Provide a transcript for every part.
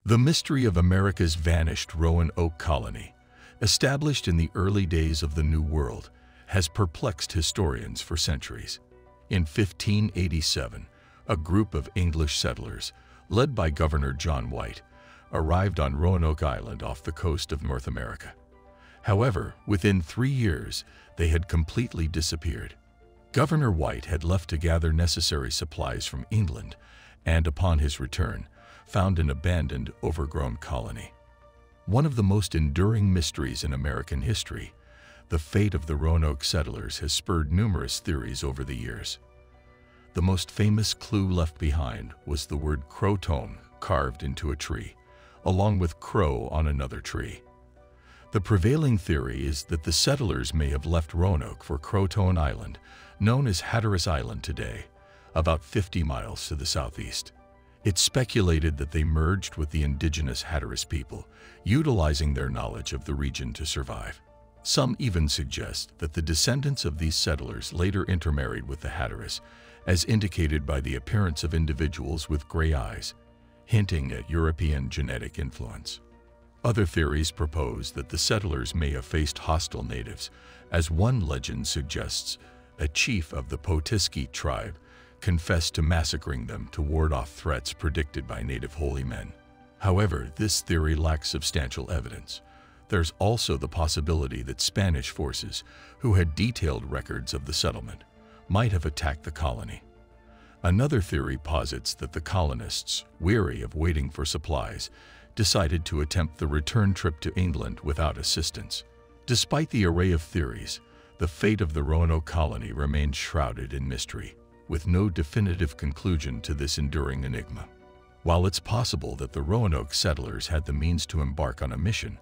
The mystery of America's vanished Roanoke colony, established in the early days of the New World, has perplexed historians for centuries. In 1587, a group of English settlers, led by Governor John White, arrived on Roanoke Island off the coast of North America. However, within 3 years, they had completely disappeared. Governor White had left to gather necessary supplies from England, and upon his return, found an abandoned, overgrown colony. One of the most enduring mysteries in American history, the fate of the Roanoke settlers has spurred numerous theories over the years. The most famous clue left behind was the word Croton carved into a tree, along with crow on another tree. The prevailing theory is that the settlers may have left Roanoke for Croton Island, known as Hatteras Island today, about 50 miles to the southeast. It's speculated that they merged with the indigenous Hatteras people, utilizing their knowledge of the region to survive. Some even suggest that the descendants of these settlers later intermarried with the Hatteras, as indicated by the appearance of individuals with gray eyes, hinting at European genetic influence. Other theories propose that the settlers may have faced hostile natives, as one legend suggests a chief of the Potiskey tribe confessed to massacring them to ward off threats predicted by native holy men. However, this theory lacks substantial evidence. There's also the possibility that Spanish forces, who had detailed records of the settlement, might have attacked the colony. Another theory posits that the colonists, weary of waiting for supplies, decided to attempt the return trip to England without assistance. Despite the array of theories, the fate of the Roanoke colony remains shrouded in mystery, with no definitive conclusion to this enduring enigma. While it's possible that the Roanoke settlers had the means to embark on a mission,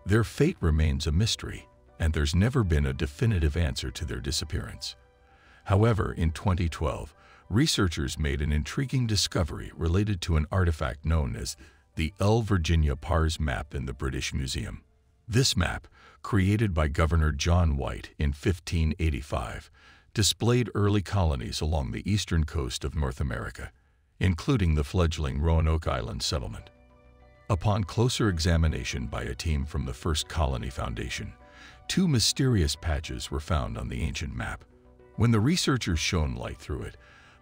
their fate remains a mystery, and there's never been a definitive answer to their disappearance. However, in 2012, researchers made an intriguing discovery related to an artifact known as the L. Virginia Pars map in the British Museum. This map, created by Governor John White in 1585, displayed early colonies along the eastern coast of North America, including the fledgling Roanoke Island settlement. Upon closer examination by a team from the First Colony Foundation, 2 mysterious patches were found on the ancient map. When the researchers shone light through it,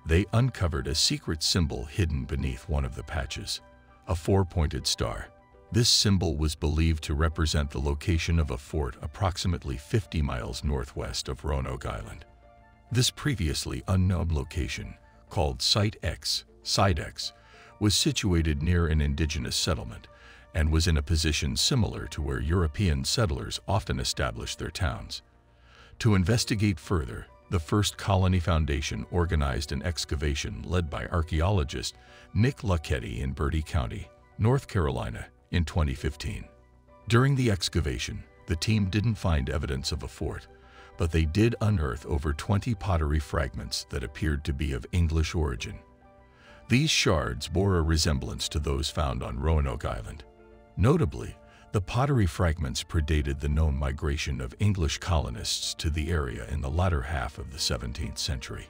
they uncovered a secret symbol hidden beneath one of the patches, a 4-pointed star. This symbol was believed to represent the location of a fort approximately 50 miles northwest of Roanoke Island. This previously unknown location, called Site X, was situated near an indigenous settlement and was in a position similar to where European settlers often established their towns. To investigate further, the First Colony Foundation organized an excavation led by archaeologist Nick Lucchetti in Bertie County, North Carolina, in 2015. During the excavation, the team didn't find evidence of a fort, but they did unearth over 20 pottery fragments that appeared to be of English origin. These shards bore a resemblance to those found on Roanoke Island. Notably, the pottery fragments predated the known migration of English colonists to the area in the latter half of the 17th century.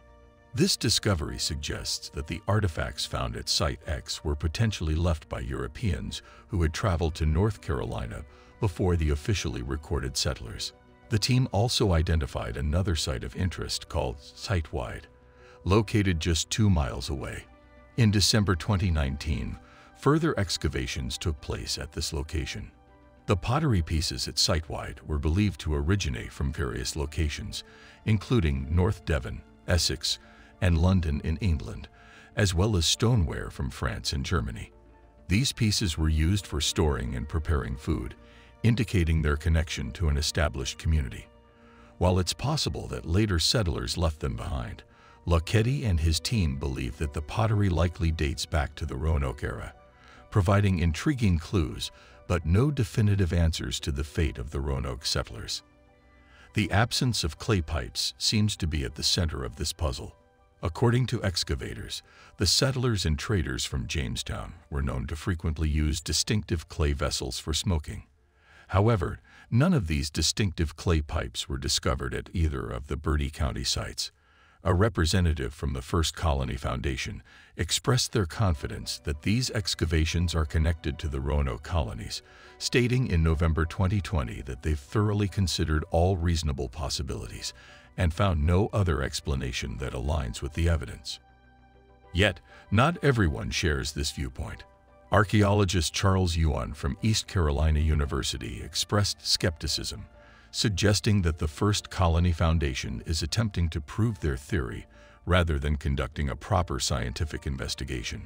This discovery suggests that the artifacts found at Site X were potentially left by Europeans who had traveled to North Carolina before the officially recorded settlers. The team also identified another site of interest called Site Wide, located just 2 miles away. In December 2019, further excavations took place at this location. The pottery pieces at Site Wide were believed to originate from various locations, including North Devon, Essex, and London in England, as well as stoneware from France and Germany. These pieces were used for storing and preparing food, indicating their connection to an established community. While it's possible that later settlers left them behind, Lucchetti and his team believe that the pottery likely dates back to the Roanoke era, providing intriguing clues but no definitive answers to the fate of the Roanoke settlers. The absence of clay pipes seems to be at the center of this puzzle. According to excavators, the settlers and traders from Jamestown were known to frequently use distinctive clay vessels for smoking. However, none of these distinctive clay pipes were discovered at either of the Bertie County sites. A representative from the First Colony Foundation expressed their confidence that these excavations are connected to the Roanoke colonies, stating in November 2020 that they've thoroughly considered all reasonable possibilities and found no other explanation that aligns with the evidence. Yet, not everyone shares this viewpoint. Archaeologist Charles Yuan from East Carolina University expressed skepticism, suggesting that the First Colony Foundation is attempting to prove their theory rather than conducting a proper scientific investigation.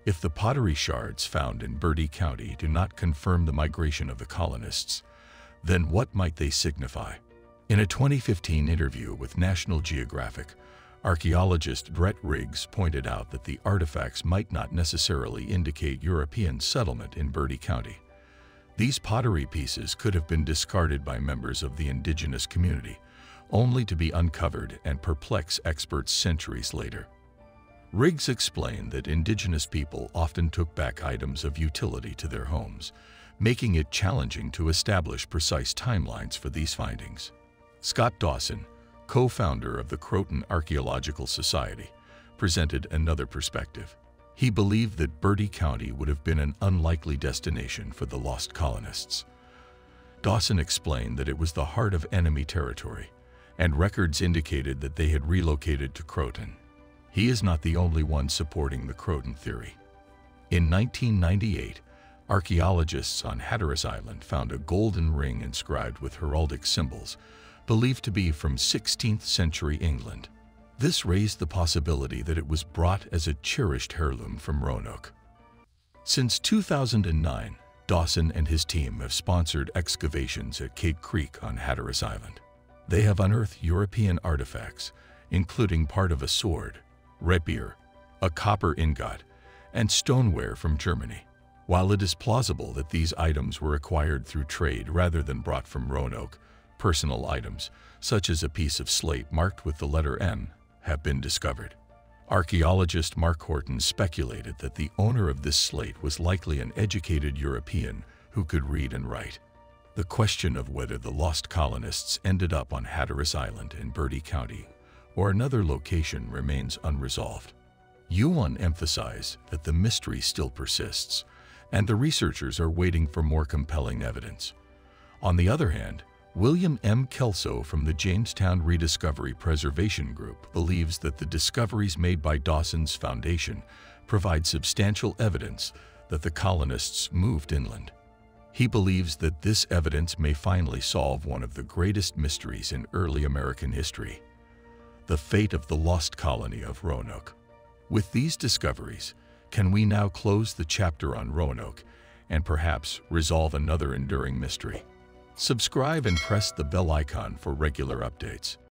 If the pottery shards found in Bertie County do not confirm the migration of the colonists, then what might they signify? In a 2015 interview with National Geographic, archaeologist Brett Riggs pointed out that the artifacts might not necessarily indicate European settlement in Bertie County. These pottery pieces could have been discarded by members of the indigenous community, only to be uncovered and perplex experts centuries later. Riggs explained that indigenous people often took back items of utility to their homes, making it challenging to establish precise timelines for these findings. Scott Dawson, co-founder of the Croton Archaeological Society, presented another perspective. He believed that Bertie County would have been an unlikely destination for the lost colonists. Dawson explained that it was the heart of enemy territory, and records indicated that they had relocated to Croton. He is not the only one supporting the Croton theory. In 1998, archaeologists on Hatteras Island found a golden ring inscribed with heraldic symbols, believed to be from 16th century England. This raised the possibility that it was brought as a cherished heirloom from Roanoke. Since 2009, Dawson and his team have sponsored excavations at Cape Creek on Hatteras Island. They have unearthed European artifacts, including part of a sword, rapier, a copper ingot, and stoneware from Germany. While it is plausible that these items were acquired through trade rather than brought from Roanoke, personal items, such as a piece of slate marked with the letter M, have been discovered. Archaeologist Mark Horton speculated that the owner of this slate was likely an educated European who could read and write. The question of whether the lost colonists ended up on Hatteras Island in Bertie County or another location remains unresolved. Yuan emphasized that the mystery still persists, and the researchers are waiting for more compelling evidence. On the other hand, William M. Kelso from the Jamestown Rediscovery Preservation Group believes that the discoveries made by Dawson's Foundation provide substantial evidence that the colonists moved inland. He believes that this evidence may finally solve one of the greatest mysteries in early American history: the fate of the lost colony of Roanoke. With these discoveries, can we now close the chapter on Roanoke and perhaps resolve another enduring mystery? Subscribe and press the bell icon for regular updates.